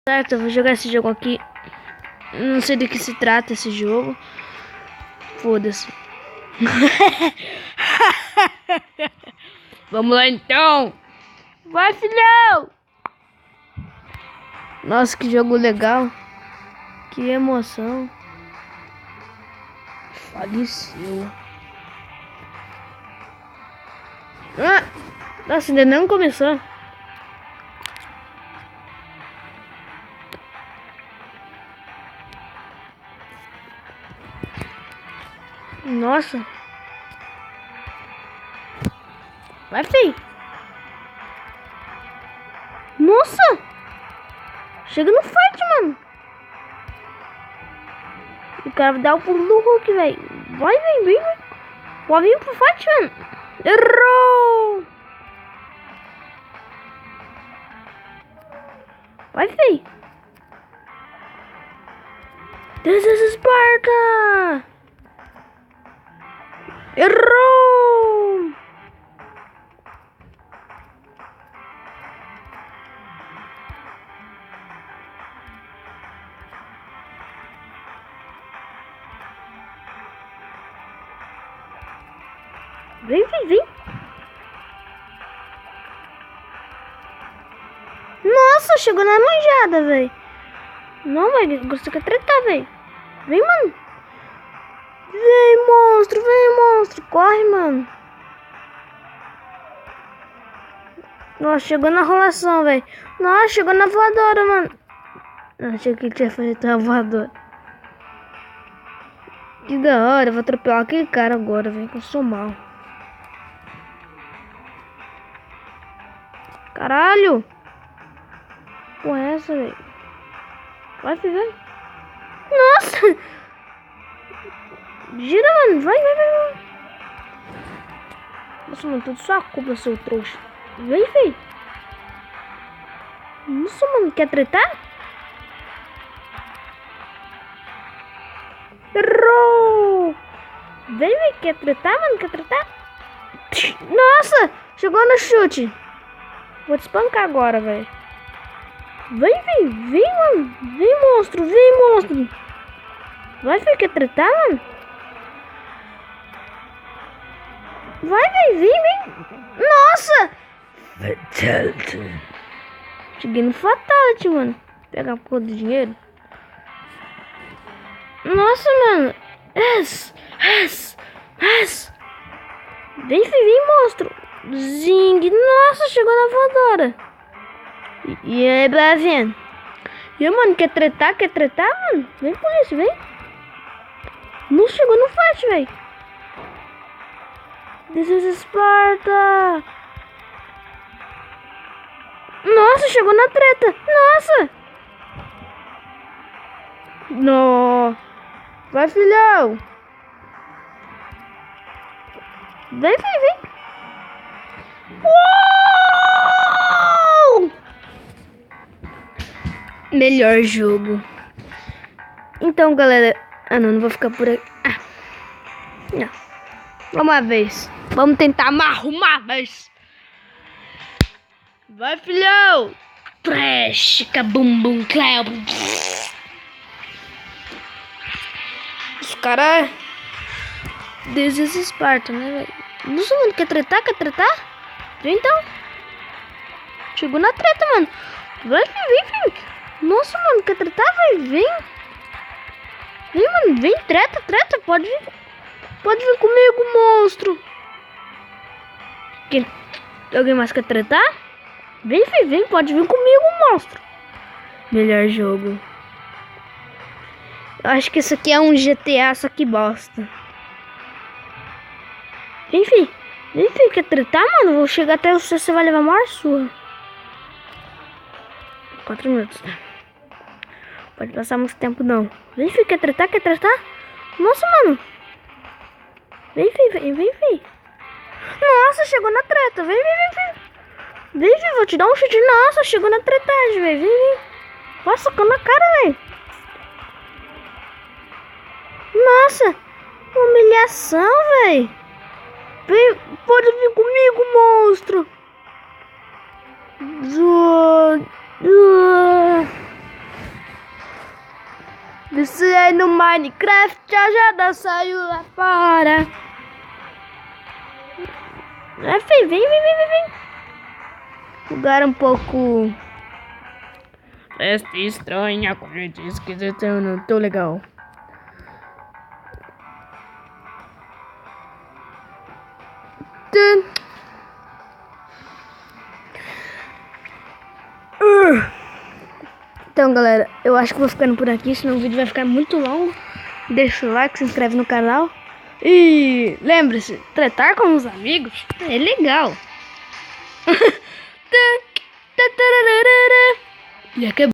Certo, eu vou jogar esse jogo aqui. Não sei do que se trata esse jogo. Foda-se. Vamos lá então. Vai, filhão. Nossa, que jogo legal. Que emoção. Faleceu. Nossa, ainda não começou. Nossa. Vai, filho. Nossa. Chega no fight, mano. O cara vai dar o pulo do Hulk, velho. Vai, vem. Pode vir pro fight, mano. Errou. Vai, filho. This is Sparta. Errou. Vem. Nossa, chegou na manjada, velho. Não, velho, você quer tretar, velho. Vem, mano. Vem, monstro. Corre, mano. Nossa, chegou na rolação, velho. Nossa, chegou na voadora, mano. Não, achei que ele tinha feito uma voadora. Que da hora, eu vou atropelar aquele cara agora, velho, que eu sou mal. Caralho! Porra é essa, velho? Vai, filho. Nossa! Gira, mano. Vai. Nossa, mano, tudo sua culpa, seu trouxa. Vem, filho. Nossa, mano, quer tretar? Errou! Vem, quer tretar, mano? Quer tretar? Nossa! Chegou no chute. Vou te espancar agora, velho. Vem, mano. Vem, monstro. Vai, filho, quer tretar, mano? Vai, vem. Nossa! Fatality. Cheguei no Fatality, mano. Pegar a porra do dinheiro. Nossa, mano. Yes. Vem, monstro. Zing. Nossa, chegou na voadora. E aí, Bravinha? E aí, mano, quer tretar, mano? Vem com isso, vem. Não chegou no fight, velho. This is Sparta. Nossa, chegou na treta. Nossa. Não. Vai, filhão. Vem. Uou! Melhor jogo. Então, galera. Não vou ficar por aqui. Não. Uma vez. Vamos tentar mais uma vez. Vai, filhão. Trash, cabum, clap. Os caras. This is Sparta, né, velho? Nossa, mano, quer tretar? Vem então. Chegou na treta, mano. Vai, vem. Nossa, mano, quer tretar, velho? Vem, mano, vem, treta. Pode vir comigo, monstro. Alguém mais quer tretar? Vem, pode vir comigo, monstro. Melhor jogo. Eu acho que isso aqui é um GTA, só que bosta. Vem, quer tretar, mano? Vou chegar até você vai levar a maior surra. 4 minutos. Pode passar muito tempo, não. Vem, quer tretar? Nossa, mano. Vem. Nossa, chegou na treta. Vem. Vem, vou te dar um chute. Nossa, chegou na tretagem, velho. Vem. Nossa, socando na cara, velho. Nossa, humilhação, velho. Vem, pode vir comigo, monstro. Viciei no Minecraft, a Jada saiu lá fora. Vem. Lugar um pouco... Festa estranha, coisa esquisita, eu não tô legal. Então, galera, eu acho que vou ficando por aqui, senão o vídeo vai ficar muito longo. Deixa o like, se inscreve no canal. E lembre-se, tretar com os amigos é legal. E acabou.